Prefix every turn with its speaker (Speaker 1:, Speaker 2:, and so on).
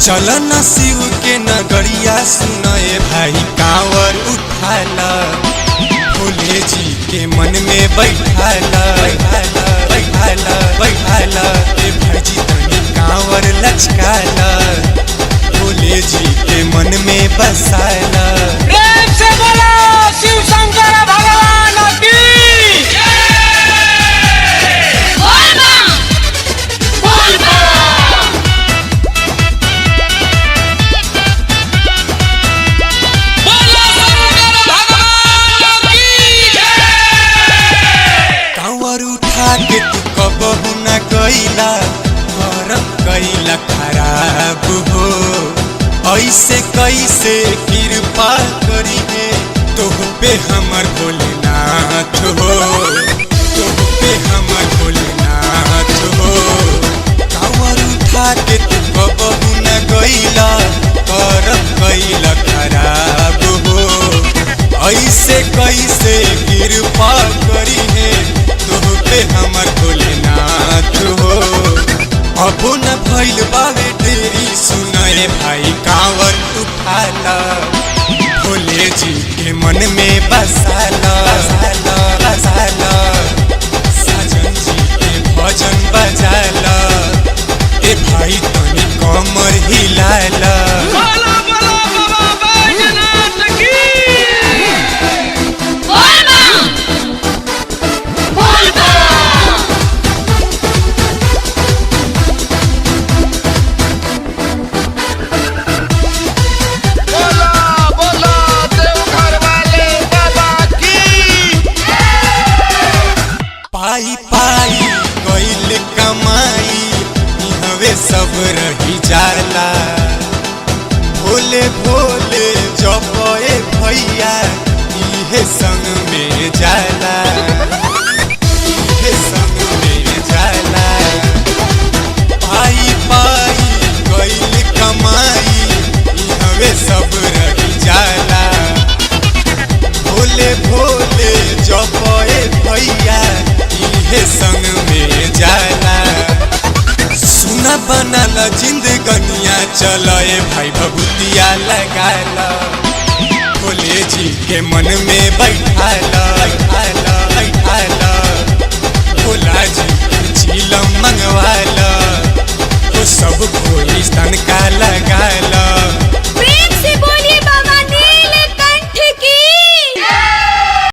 Speaker 1: चलन शिव के नगरिया सुनए भाई कांवर उठाला, भोले जी के मन में बैठाला बैठाला बैठाला बैठाला। ए भाईजी तनी कांवर लचकाला, भोले जी के मन में बसाला।
Speaker 2: प्रेम से बोलो शिव शंकर भगवान की
Speaker 1: के तू कबहू न गईला, करम गईला खराब हो। ऐसे कैसे कृपा करी है तोह पे हमर भोलेनाथ हो, तोह पे हमर भोलेनाथ हो। कांवर उठा के तू कबहू न गईला, करम गईला खराब हो। ऐसे कैसे कृपा करी है तोह पे हमर भोलेनाथ हो। अबो न भइल बावे तेरी सुनए भाई कांवर उठाला, भोले जी के मन में बसाला बसाला बसाला। साजन जी के भजन बजाला, ए भाई तनी कमर हिलाला। पाई पाई गईल कमाई इहवे सब रही जाला, भोले भोले जपए भैया इहे संग में जाला, इहे संग में जाला। पाई पाई गईल कमाई इहवे सब रही जाला, भोले भोले जपए भैया संग में जाला। सुना बनाला जिंदगनिया चलाए भाई भभूतिया लगाला, भोले जी के मन में बैठाला।